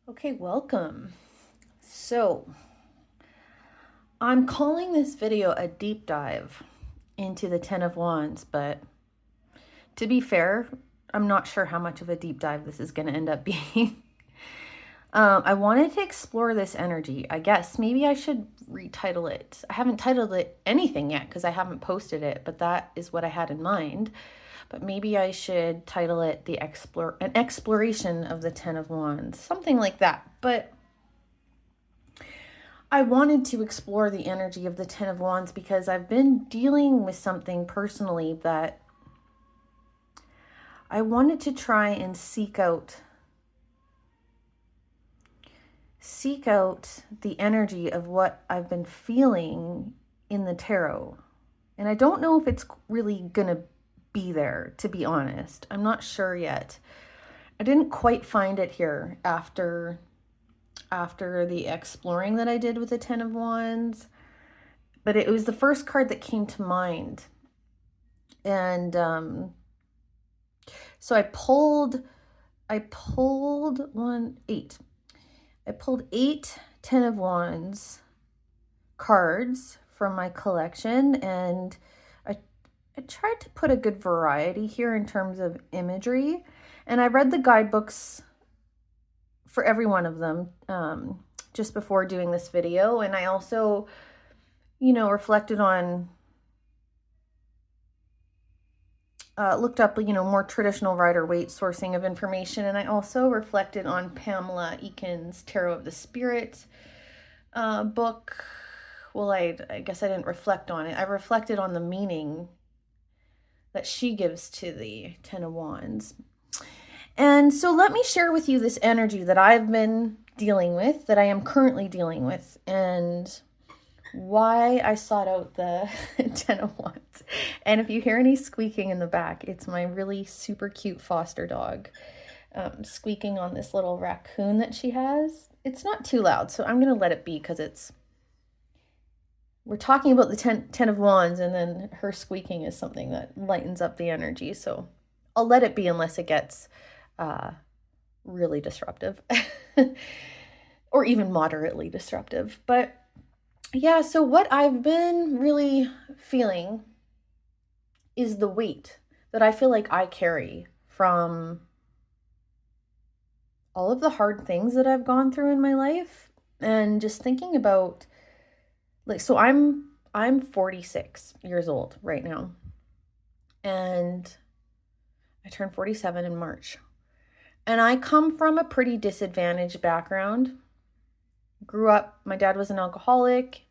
Okay, welcome. So, I'm calling this video a deep dive into the Ten of Wands, but to be fair, I'm not sure how much of a deep dive this is going to end up being. I wanted to explore this energy. I guess maybe I should retitle it. I haven't titled it anything yet because I haven't posted it, but that is what I had in mind. But maybe I should title it an exploration of the Ten of Wands, something like that. But I wanted to explore the energy of the Ten of Wands because I've been dealing with something personally that I wanted to try and seek out the energy of what I've been feeling in the tarot. And I don't know if it's really going to be there, to be honest. I'm not sure yet. I didn't quite find it here after the exploring that I did with the Ten of Wands, but it was the first card that came to mind. And so I pulled eight. I pulled 8 Ten of Wands cards from my collection, and I tried to put a good variety here in terms of imagery. And I read the guidebooks for every one of them just before doing this video. And I also, reflected on, looked up, more traditional Rider-Waite sourcing of information. And I also reflected on Pamela Eakin's Tarot of the Spirit book. Well, I guess I didn't reflect on it. I reflected on the meaning that she gives to the Ten of Wands. And so let me share with you this energy that I've been dealing with, that I am currently dealing with, and why I sought out the Ten of Wands. And if you hear any squeaking in the back, it's my really super cute foster dog squeaking on this little raccoon that she has. It's not too loud, so I'm going to let it be because we're talking about the ten of Wands, and then her squeaking is something that lightens up the energy. So I'll let it be unless it gets really disruptive or even moderately disruptive. But yeah, so what I've been really feeling is the weight that I feel like I carry from all of the hard things that I've gone through in my life. And just thinking about, so I'm 46 years old right now, and I turned 47 in March. And I come from a pretty disadvantaged background. Grew up, my dad was an alcoholic,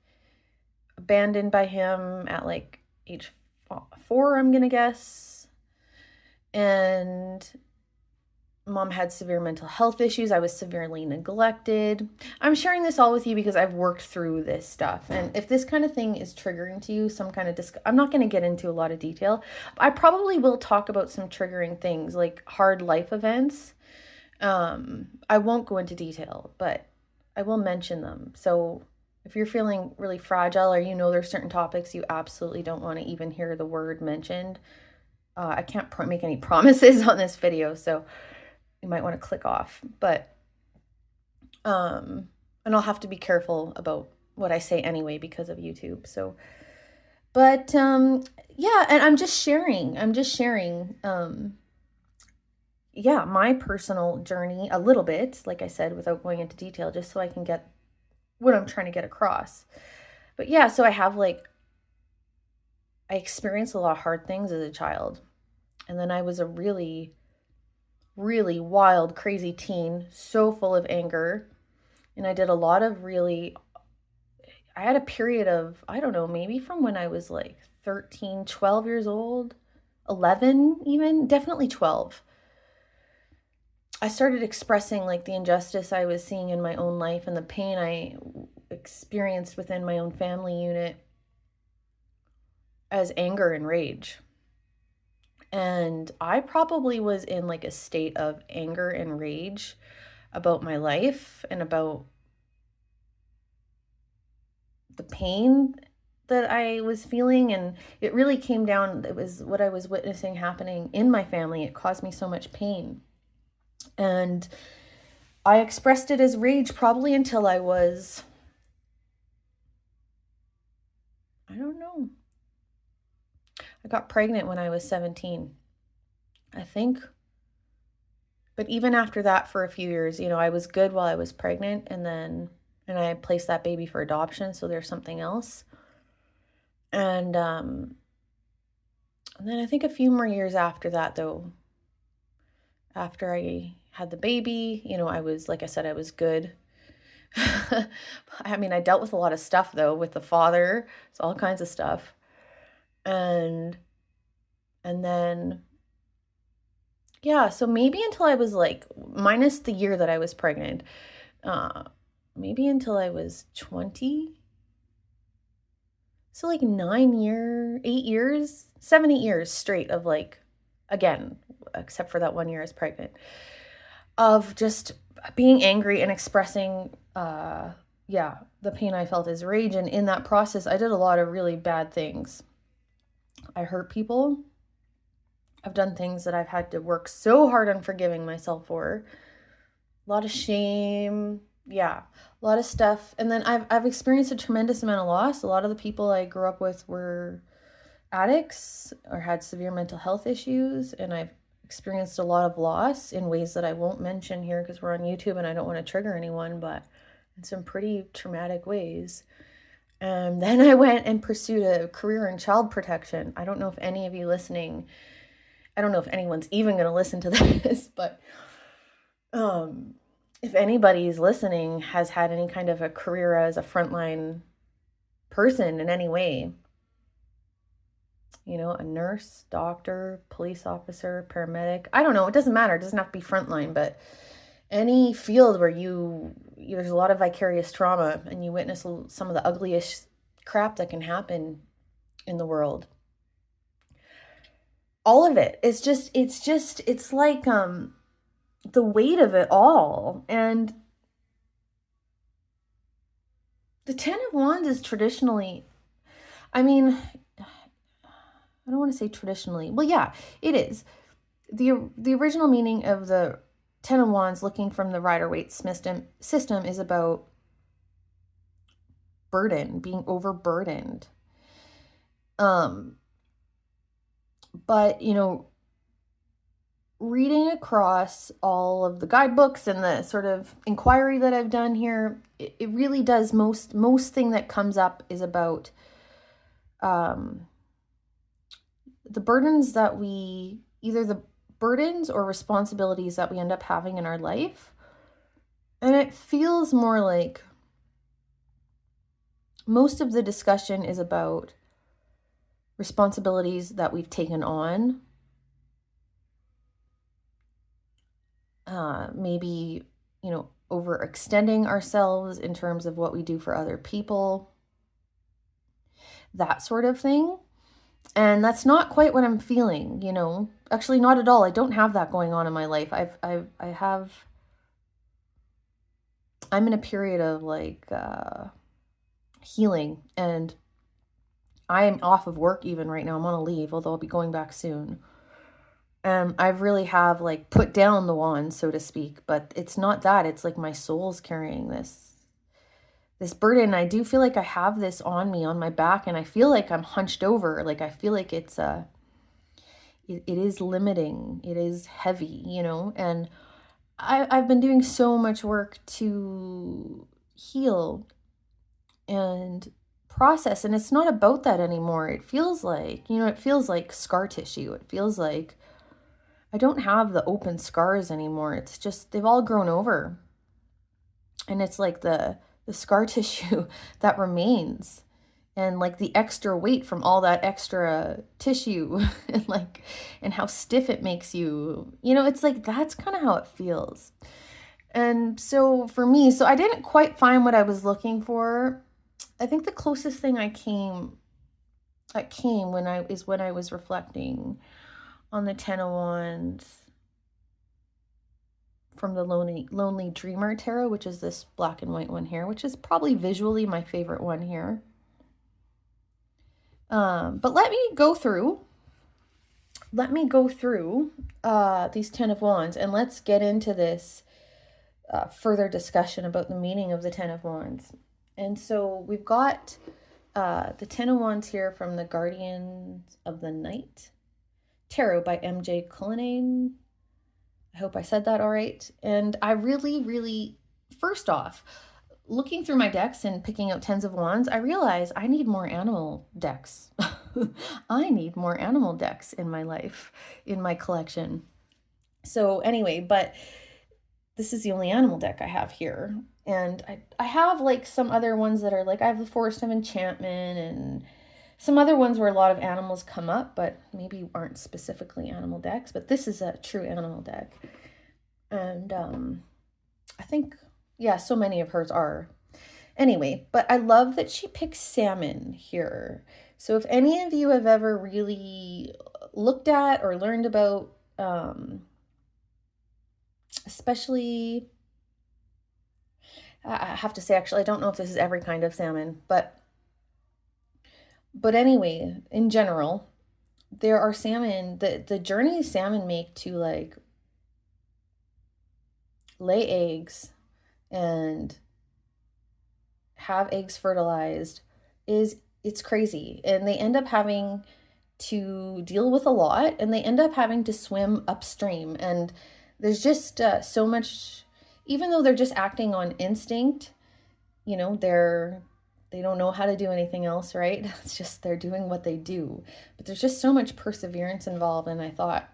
abandoned by him at age 4, I'm gonna guess. And mom had severe mental health issues. I was severely neglected. I'm sharing this all with you because I've worked through this stuff. And if this kind of thing is triggering to you, some kind of I'm not going to get into a lot of detail. I probably will talk about some triggering things like hard life events. I won't go into detail, but I will mention them. So if you're feeling really fragile, or there's certain topics you absolutely don't want to even hear the word mentioned, I can't make any promises on this video, so you might want to click off. But and I'll have to be careful about what I say anyway because of YouTube. So, but yeah, and I'm just sharing my personal journey a little bit, like I said, without going into detail, just so I can get what I'm trying to get across. But yeah, so I experienced a lot of hard things as a child. And then I was a really, really wild, crazy teen, so full of anger. And I did a lot of I had a period of, I don't know, maybe from when I was 13, 12 years old, 11 even, definitely 12. I started expressing the injustice I was seeing in my own life and the pain I experienced within my own family unit as anger and rage. And I probably was in a state of anger and rage about my life and about the pain that I was feeling. And it really came down, it was what I was witnessing happening in my family. It caused me so much pain. And I expressed it as rage probably until I was, I don't know. I got pregnant when I was 17, I think. But even after that, for a few years, I was good while I was pregnant, and I placed that baby for adoption, so there's something else. And then I think a few more years after that, though, after I had the baby, I was, like I said, I was good. I mean, I dealt with a lot of stuff, though, with the father. It's all kinds of stuff. And then, yeah, so maybe until I was like, minus the year that I was pregnant, maybe until I was 20. So like 8 years, 7, 8 years straight of like, again, except for that 1 year I was pregnant, of just being angry and expressing, the pain I felt as rage. And in that process, I did a lot of really bad things. I hurt people. I've done things that I've had to work so hard on forgiving myself for. A lot of shame. Yeah, a lot of stuff. And then I've experienced a tremendous amount of loss. A lot of the people I grew up with were addicts or had severe mental health issues, and I've experienced a lot of loss in ways that I won't mention here because we're on YouTube and I don't want to trigger anyone, but in some pretty traumatic ways. And then I went and pursued a career in child protection. I don't know if any of you listening, I don't know if anyone's even going to listen to this, but if anybody's listening has had any kind of a career as a frontline person in any way, a nurse, doctor, police officer, paramedic, I don't know, it doesn't matter. It doesn't have to be frontline, but any field where there's a lot of vicarious trauma and you witness some of the ugliest crap that can happen in the world. All of it. It's like, the weight of it all. And the Ten of Wands is traditionally, I mean, I don't want to say traditionally. Well, yeah, it is. The original meaning of the Ten of Wands, looking from the Rider-Waite system, is about burden, being overburdened. But, reading across all of the guidebooks and the sort of inquiry that I've done here, it really does, most thing that comes up is about the burdens that either the burdens or responsibilities that we end up having in our life. And it feels more like most of the discussion is about responsibilities that we've taken on. Maybe, overextending ourselves in terms of what we do for other people, that sort of thing. And that's not quite what I'm feeling, actually not at all. I don't have that going on in my life. I'm in a period of like, healing, and I am off of work even right now. I'm on a leave, although I'll be going back soon. I really have like put down the wand, so to speak, but it's not that. It's like my soul's carrying this burden. I do feel like I have this on me, on my back, and I feel like I'm hunched over. Like I feel like it is limiting. It is heavy, and I've been doing so much work to heal and process, and it's not about that anymore. It feels like, scar tissue. It feels like I don't have the open scars anymore. It's just, they've all grown over. And it's like the scar tissue that remains, and like the extra weight from all that extra tissue and how stiff it makes you, it's like, that's kind of how it feels. And so for me, I didn't quite find what I was looking for. I think the closest thing when I was reflecting on the Ten of Wands from the Lonely Dreamer Tarot, which is this black and white one here, which is probably visually my favorite one here. But let me go through these Ten of Wands, and let's get into this further discussion about the meaning of the Ten of Wands. And so we've got the Ten of Wands here from the Guardians of the Night Tarot by MJ Cullinane. I hope I said that all right. And I really, first off, looking through my decks and picking out Tens of Wands, I realize I need more animal decks. I need more animal decks in my life, in my collection. So anyway, but this is the only animal deck I have here. And I have like some other ones that are like, I have the Forest of Enchantment and some other ones where a lot of animals come up, but maybe aren't specifically animal decks. But this is a true animal deck. And I think, yeah, so many of hers are. Anyway, but I love that she picks salmon here. So if any of you have ever really looked at or learned about, especially, I have to say, actually, I don't know if this is every kind of salmon, but anyway, in general, there are salmon, the journey salmon make to like lay eggs and have eggs fertilized it's crazy. And they end up having to deal with a lot, and they end up having to swim upstream. And there's just so much, even though they're just acting on instinct, you know, they don't know how to do anything else, right? It's just they're doing what they do. But there's just so much perseverance involved, and I thought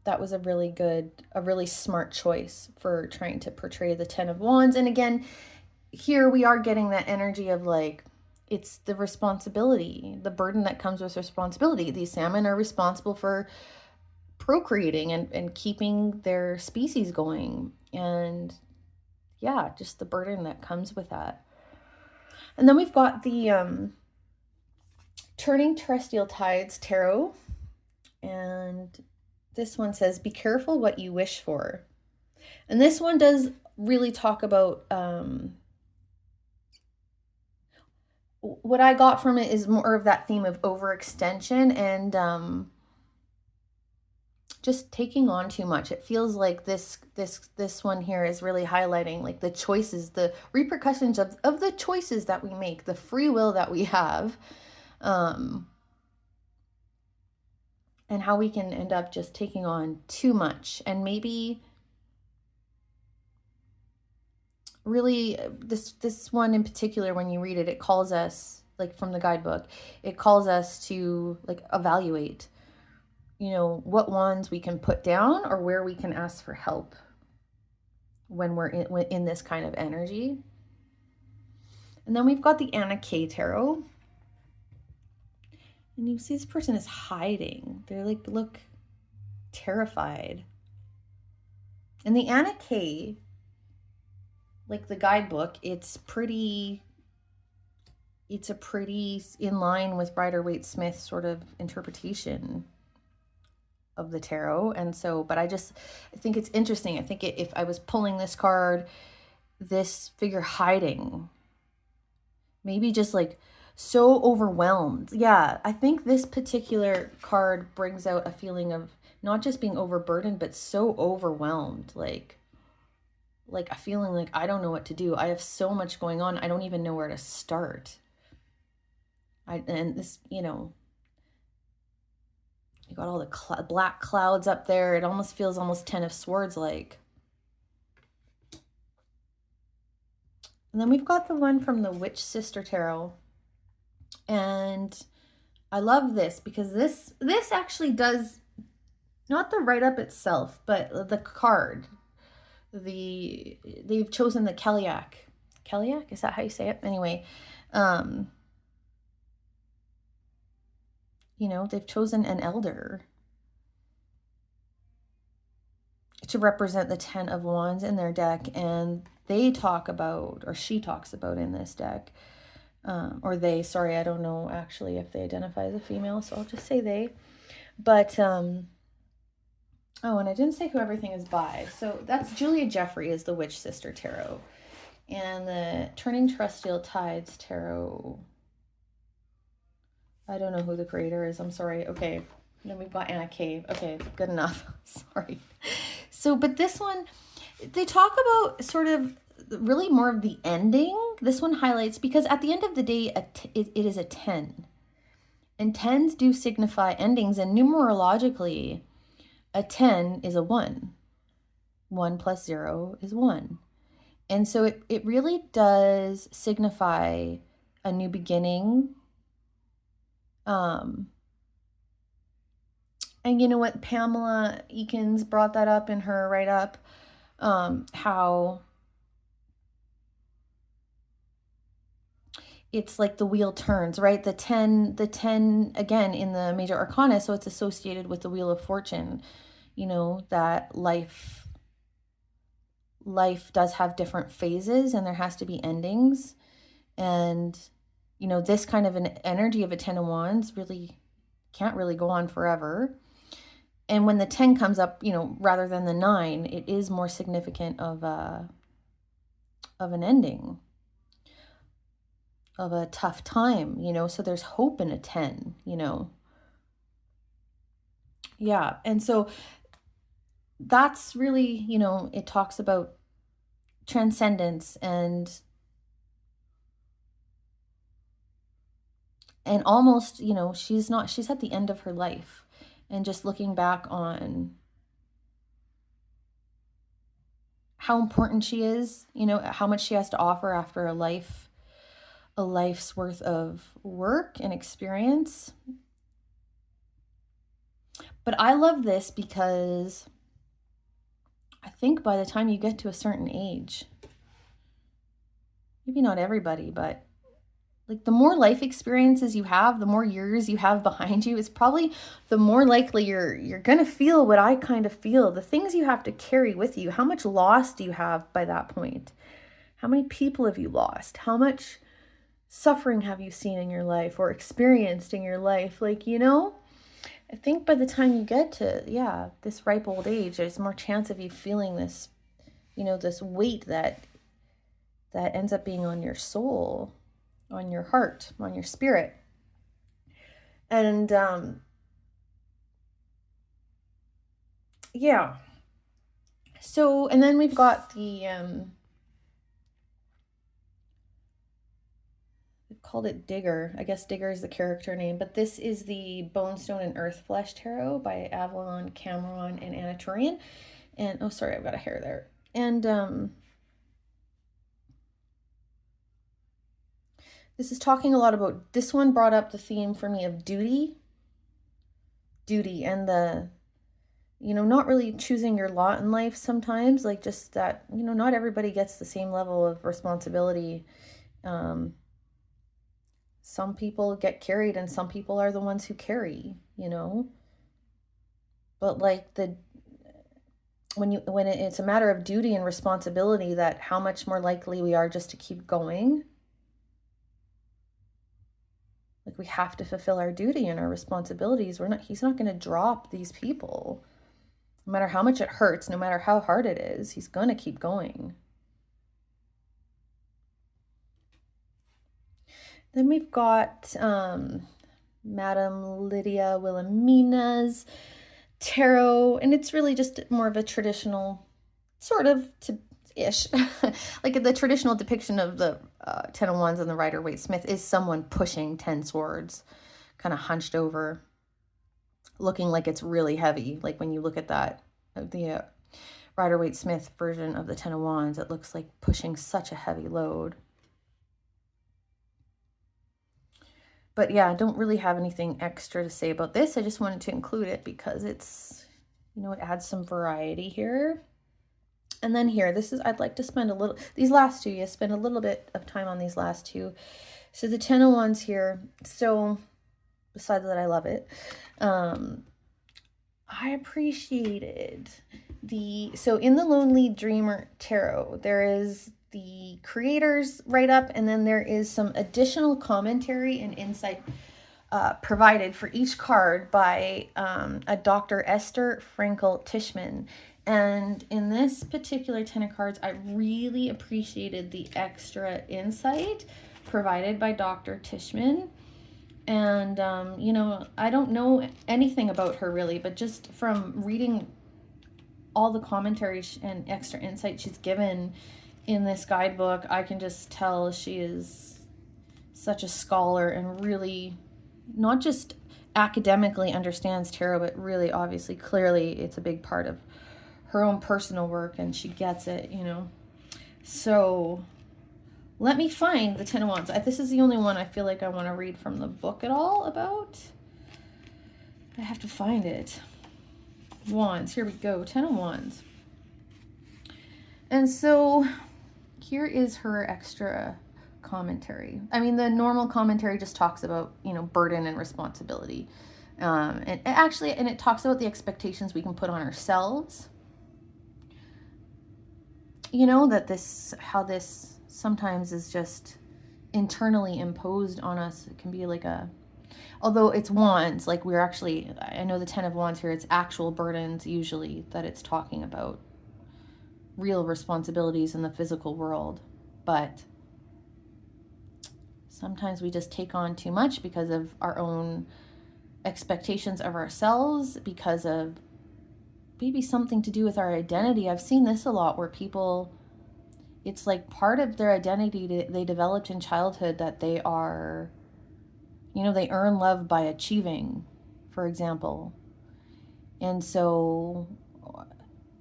that was a really smart choice for trying to portray the Ten of Wands. And again, here we are getting that energy of like, it's the responsibility, the burden that comes with responsibility. These salmon are responsible for procreating and keeping their species going. And yeah, just the burden that comes with that. And then we've got the Turning Terrestrial Tides Tarot. And this one says, be careful what you wish for. And this one does really talk about, what I got from it is more of that theme of overextension and just taking on too much. It feels like this one here is really highlighting like the choices, the repercussions of the choices that we make, the free will that we have, and how we can end up just taking on too much. And maybe really this one in particular, when you read it, it calls us, like from the guidebook, it calls us to like evaluate, you know, what wands we can put down or where we can ask for help when we're in this kind of energy. And then we've got the Anna K Tarot. And you see this person is hiding. They're like, look terrified. And the Anna K, like the guidebook, it's a pretty in line with Rider-Waite Smith's sort of interpretation of the tarot. And so, but I think it's interesting. I think if I was pulling this card, this figure hiding, maybe just like so overwhelmed. Yeah, I think this particular card brings out a feeling of not just being overburdened, but so overwhelmed, like a feeling like I don't know what to do. I have so much going on. I don't even know where to start. And this, you know, you got all the black clouds up there. It almost feels almost Ten of Swords like. And then we've got the one from the Witch Sister Tarot. And I love this because this actually does, not the write-up itself, but the card. They've chosen the Kellyak. Kellyak? Is that how you say it? Anyway, you know, they've chosen an elder to represent the Ten of Wands in their deck. And they talk about, or she talks about in this deck, or they, sorry, I don't know actually if they identify as a female, so I'll just say they. But, oh, and I didn't say who everything is by. So that's Julia Jeffrey is the Witch Sister Tarot. And the Turning Terrestrial Tides Tarot, I don't know who the creator is. I'm sorry. Okay. And then we've got Anna K. Okay, good enough. Sorry. So, but this one, they talk about sort of really more of the ending. This one highlights, because at the end of the day, it is a 10. And 10s do signify endings. And numerologically, a 10 is a 1. 1 plus 0 is 1. And so it really does signify a new beginning. And you know what? Pamela Eakins brought that up in her write-up, how it's like the wheel turns, right? The 10 again in the major arcana, so it's associated with the wheel of fortune, you know, that life does have different phases and there has to be endings. And, you know, this kind of an energy of a 10 of wands really can't really go on forever. And when the 10 comes up, you know, rather than the 9, it is more significant of an ending, of a tough time, you know. So there's hope in a 10, you know. Yeah. And so that's really, you know, it talks about transcendence and almost, you know, she's at the end of her life, and just looking back on how important she is, you know, how much she has to offer after a life's worth of work and experience. But I love this because I think by the time you get to a certain age, maybe not everybody, but like the more life experiences you have, the more years you have behind you, it's probably the more likely you're going to feel what I kind of feel, the things you have to carry with you. How much loss do you have by that point? How many people have you lost? How much suffering have you seen in your life or experienced in your life? Like, you know, I think by the time you get to, this ripe old age, there's more chance of you feeling this, you know, this weight that ends up being on your soul, on your heart, on your spirit. And yeah. So, and then we've got the we've called it Digger. I guess Digger is the character name, but this is the Bonestone and Earthflesh Tarot by Avalon Cameron and Anna Turian. And oh, sorry, I've got a hair there. And this is talking a lot about, this one brought up the theme for me of duty, and the, you know, not really choosing your lot in life sometimes, like just that, you know, not everybody gets the same level of responsibility. Some people get carried and some people are the ones who carry, you know. But like when it's a matter of duty and responsibility, that how much more likely we are just to keep going. Like we have to fulfill our duty and our responsibilities. He's not going to drop these people. No matter how much it hurts, no matter how hard it is, he's going to keep going. Then we've got Madame Lydia Wilhelmina's tarot, and it's really just more of a traditional sort of ish like the traditional depiction of the 10 of wands and the Rider-Waite-Smith is someone pushing 10 swords, kind of hunched over, looking like it's really heavy. Like when you look at that, the Rider-Waite-Smith version of the 10 of wands, it looks like pushing such a heavy load. But yeah, I don't really have anything extra to say about this. I just wanted to include it because it's, you know, it adds some variety here. And then here, I'd like to spend these last two, spend a little bit of time on these last two. So the 10 of wands here. So besides that, I love it. I appreciated so in the Lonely Dreamer Tarot, there is the creator's write-up, and then there is some additional commentary and insight provided for each card by a Dr. Esther Frankel Tishman. And in this particular 10 of cards, I really appreciated the extra insight provided by Dr. Tishman. And, you know, I don't know anything about her really, but just from reading all the commentaries and extra insight she's given in this guidebook, I can just tell she is such a scholar and really not just academically understands tarot, but really obviously clearly it's a big part of her own personal work, and she gets it, you know. So let me find the Ten of Wands. This is the only one I feel like I want to read from the book at all about. I have to find it. Wands, here we go. Ten of Wands. And so here is her extra commentary. I mean, the normal commentary just talks about, you know, burden and responsibility. And it talks about the expectations we can put on ourselves. You know, how this sometimes is just internally imposed on us. It can be like although it's wands, like I know the Ten of Wands here, it's actual burdens usually that it's talking about, real responsibilities in the physical world. But sometimes we just take on too much because of our own expectations of ourselves, because of maybe something to do with our identity. I've seen this a lot where people, it's like part of their identity they developed in childhood that they are, you know, they earn love by achieving, for example. And so,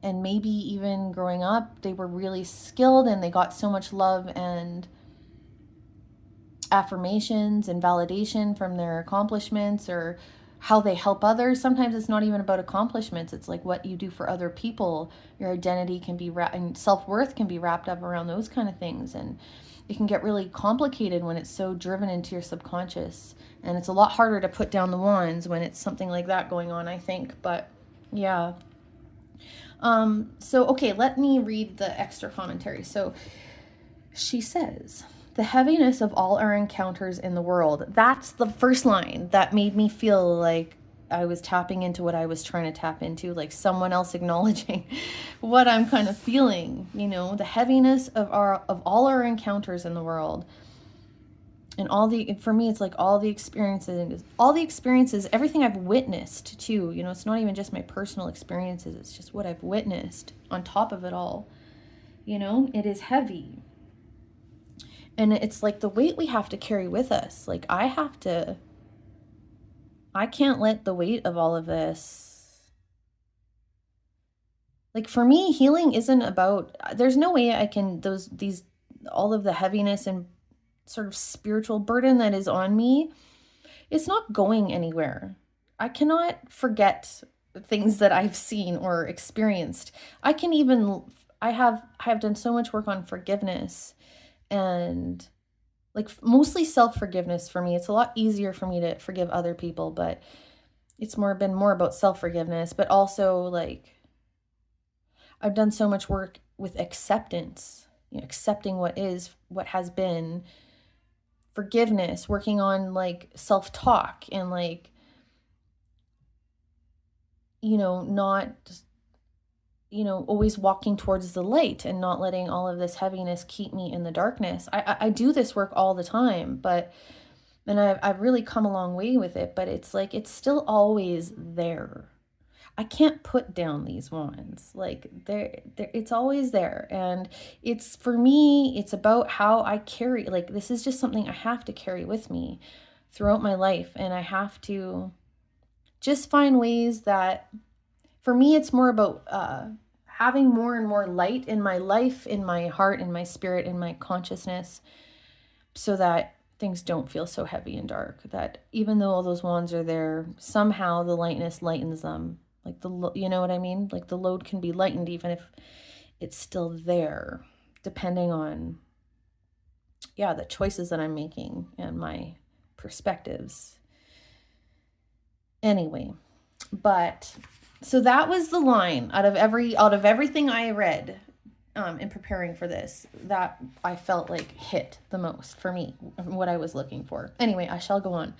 and maybe even growing up, they were really skilled and they got so much love and affirmations and validation from their accomplishments or how they help others. Sometimes it's not even about accomplishments. It's like what you do for other people. Your identity can be and self-worth can be wrapped up around those kind of things. And it can get really complicated when it's so driven into your subconscious. And it's a lot harder to put down the wands when it's something like that going on, I think. But yeah. So, okay, let me read the extra commentary. So she says, the heaviness of all our encounters in the world. That's the first line that made me feel like I was tapping into what I was trying to tap into, like someone else acknowledging what I'm kind of feeling, you know, the heaviness of all our encounters in the world. And for me, it's like all the experiences, everything I've witnessed too, you know, it's not even just my personal experiences, it's just what I've witnessed on top of it all, you know, it is heavy. And it's like the weight we have to carry with us. Like I can't let the weight of all of this. Like for me, healing isn't about, there's no way I can, all of the heaviness and sort of spiritual burden that is on me, it's not going anywhere. I cannot forget things that I've seen or experienced. I have done so much work on forgiveness and like mostly self-forgiveness for me. It's a lot easier for me to forgive other people, but it's been more about self-forgiveness, but also like I've done so much work with acceptance, you know, accepting what has been, forgiveness, working on like self-talk and like, you know, not just, you know, always walking towards the light and not letting all of this heaviness keep me in the darkness. I do this work all the time, and I've really come a long way with it, but it's like, it's still always there. I can't put down these wands. Like it's always there. And it's, for me, it's about how I carry, like, this is just something I have to carry with me throughout my life. And I have to just find ways that, for me, it's more about having more and more light in my life, in my heart, in my spirit, in my consciousness, so that things don't feel so heavy and dark. That even though all those wands are there, somehow the lightness lightens them. Like you know what I mean? Like the load can be lightened even if it's still there, depending on, the choices that I'm making and my perspectives. Anyway, but so that was the line out of everything I read in preparing for this that I felt like hit the most for me, what I was looking for. Anyway, I shall go on.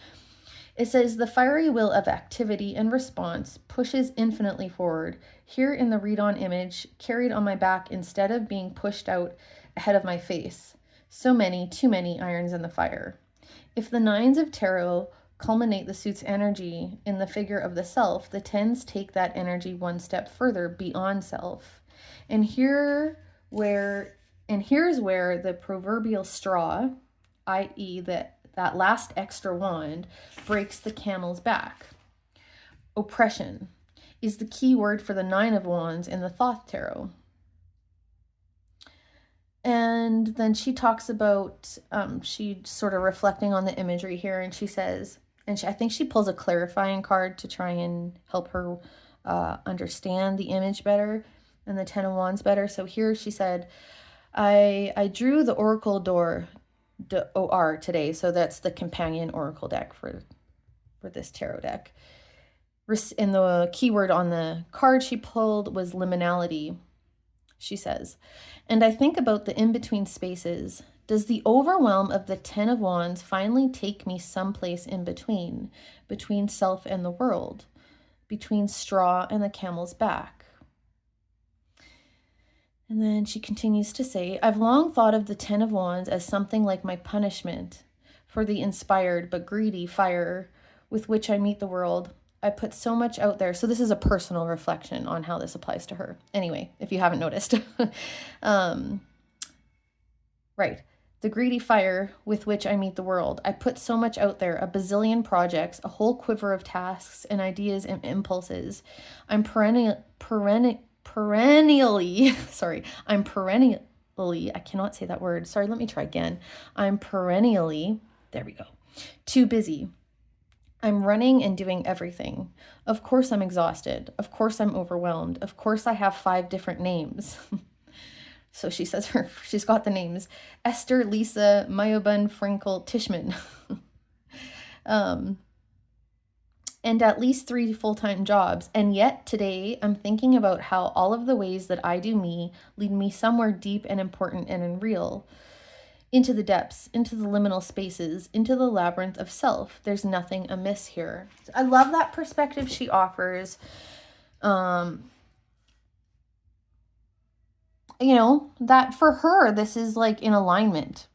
It says, the fiery will of activity and response pushes infinitely forward. Here in the read-on image, carried on my back instead of being pushed out ahead of my face. So many, too many irons in the fire. If the nines of tarot culminate the suit's energy in the figure of the self, the tens take that energy one step further beyond self. And here's where the proverbial straw, i.e. that last extra wand, breaks the camel's back. Oppression is the key word for the Nine of Wands in the Thoth Tarot. And then she talks about, she sort of reflecting on the imagery here, and she says, I think she pulls a clarifying card to try and help her understand the image better and the Ten of Wands better. So here she said, I drew the Oracle d'Or today. So that's the companion Oracle deck for this tarot deck. And the keyword on the card she pulled was liminality, she says. And I think about the in-between spaces. Does the overwhelm of the Ten of Wands finally take me someplace in between self and the world, between straw and the camel's back? And then she continues to say, I've long thought of the Ten of Wands as something like my punishment for the inspired but greedy fire with which I meet the world. I put so much out there. So this is a personal reflection on how this applies to her. Anyway, if you haven't noticed. Right. The greedy fire with which I meet the world. I put so much out there, a bazillion projects, a whole quiver of tasks and ideas and impulses. I'm perennially, I cannot say that word. Sorry, let me try again. I'm perennially, there we go, too busy. I'm running and doing everything. Of course I'm exhausted. Of course I'm overwhelmed. Of course I have 5 different names. So she says she's got the names Esther, Lisa, Mayobun, Frankel, Tishman. And at least 3 full-time jobs. And yet today I'm thinking about how all of the ways that I do me lead me somewhere deep and important and real. Into the depths, into the liminal spaces, into the labyrinth of self. There's nothing amiss here. I love that perspective she offers. That for her, this is like in alignment,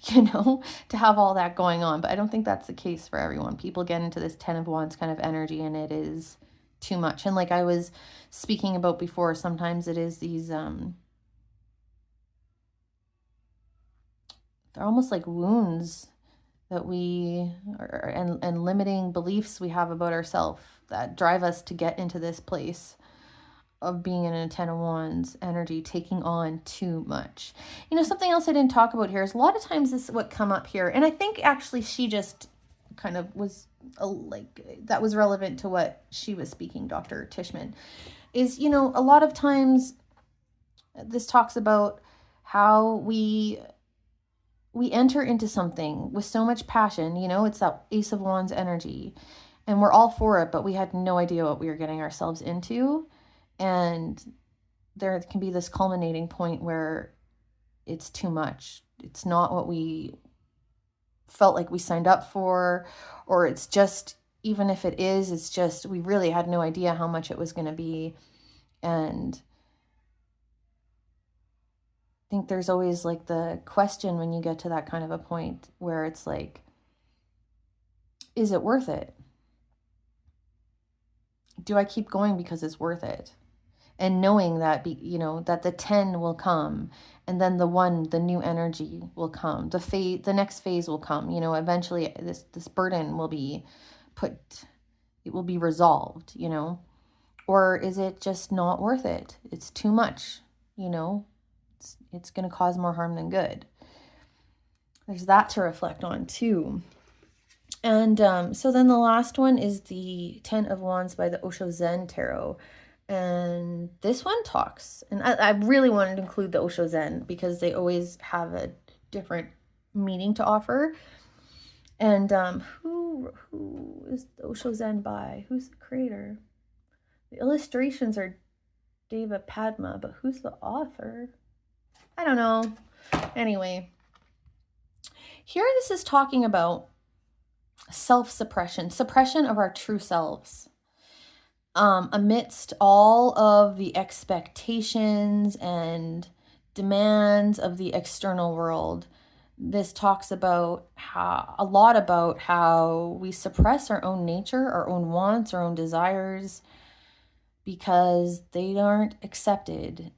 to have all that going on. But I don't think that's the case for everyone. People get into this Ten of Wands kind of energy and it is too much. And like I was speaking about before, sometimes it is these, they're almost like wounds that we are, and limiting beliefs we have about ourselves that drive us to get into this place of being in a Ten of Wands energy, taking on too much. Something else I didn't talk about here is a lot of times this is what come up here. And I think actually she just kind of was that was relevant to what she was speaking, Dr. Tishman, is, a lot of times this talks about how we enter into something with so much passion, it's that Ace of Wands energy, and we're all for it, but we had no idea what we were getting ourselves into. And there can be this culminating point where it's too much. It's not what we felt like we signed up for, or it's just, even if it is, it's just, we really had no idea how much it was going to be. And I think there's always like the question when you get to that kind of a point where it's like, is it worth it? Do I keep going because it's worth it? And knowing that, that the 10 will come, and then the new energy will come. The next phase will come. Eventually this burden will be it will be resolved. Or is it just not worth it? It's too much. It's going to cause more harm than good. There's that to reflect on too. And so then the last one is the Ten of Wands by the Osho Zen Tarot. And this one talks, and I really wanted to include the Osho Zen because they always have a different meaning to offer. And who is the Osho Zen by? Who's the creator? The illustrations are Deva Padma, but who's the author? I don't know. Anyway, here this is talking about self-suppression, suppression of our true selves. Amidst all of the expectations and demands of the external world, this talks about a lot about how we suppress our own nature, our own wants, our own desires, because they aren't accepted,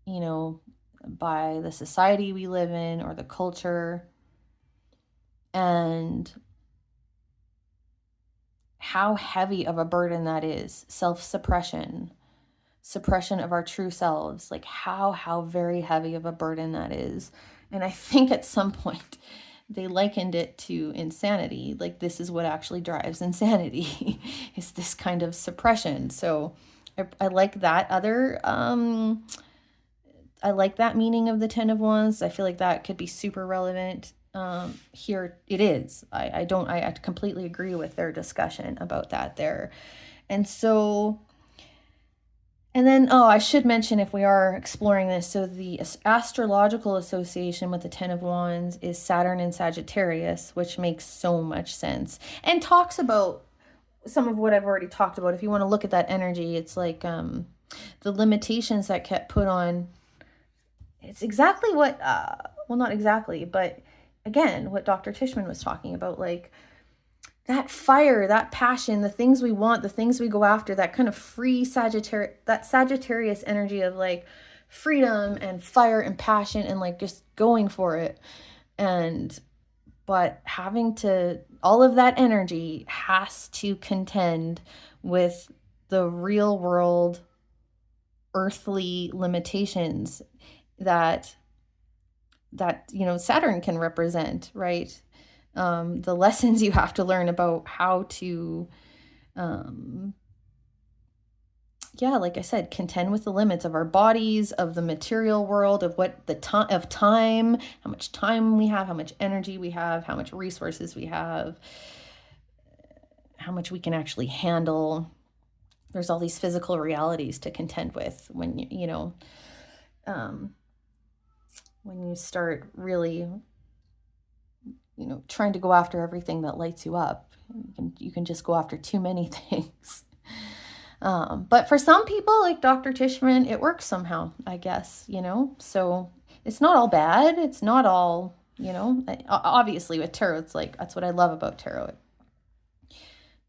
you know, by the society we live in or the culture. And how heavy of a burden that is. Self-suppression, suppression of our true selves, like how very heavy of a burden that is. And I think at some point they likened it to insanity. Like, this is what actually drives insanity is this kind of suppression. So I like that other I like that meaning of the 10 of Wands. I feel like that could be super relevant. Here it is. I completely agree with their discussion about that there. And so, and then, I should mention, if we are exploring this, so the astrological association with the 10 of Wands is Saturn and Sagittarius, which makes so much sense and talks about some of what I've already talked about. If you want to look at that energy, it's like the limitations that kept put on. It's exactly what, well, not exactly, but again, what Dr. Tishman was talking about, like that fire, that passion, the things we want, the things we go after, that kind of free Sagittarius energy of like freedom and fire and passion and like just going for it. But having to, all of that energy has to contend with the real world earthly limitations that Saturn can represent, right? The lessons you have to learn about how to like I said, contend with the limits of our bodies, of the material world, of what the time, how much time we have, how much energy we have, how much resources we have, how much we can actually handle. There's all these physical realities to contend with when when you start really, trying to go after everything that lights you up. You can just go after too many things. But for some people, like Dr. Tishman, it works somehow, I guess, so it's not all bad. It's not all, obviously with tarot, it's like, that's what I love about tarot.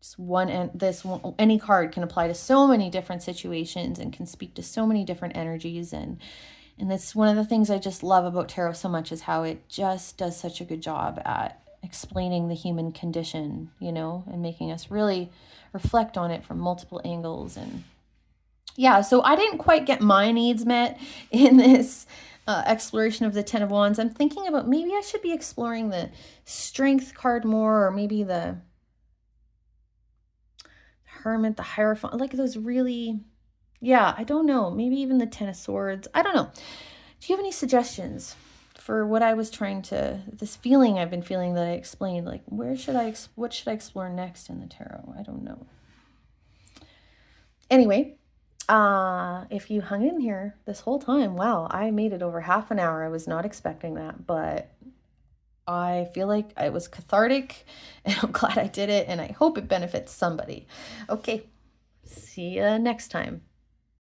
Just any card can apply to so many different situations and can speak to so many different energies. And that's one of the things I just love about tarot so much, is how it just does such a good job at explaining the human condition, and making us really reflect on it from multiple angles. And yeah, so I didn't quite get my needs met in this exploration of the 10 of Wands. I'm thinking about maybe I should be exploring the Strength card more, or maybe the Hermit, the Hierophant, like those really, I don't know, maybe even the 10 of Swords. I don't know. Do you have any suggestions for what I was this feeling I've been feeling that I explained? Like, what should I explore next in the tarot? I don't know. Anyway, if you hung in here this whole time, wow, I made it over half an hour. I was not expecting that, but I feel like it was cathartic, and I'm glad I did it, and I hope it benefits somebody. Okay, see you next time.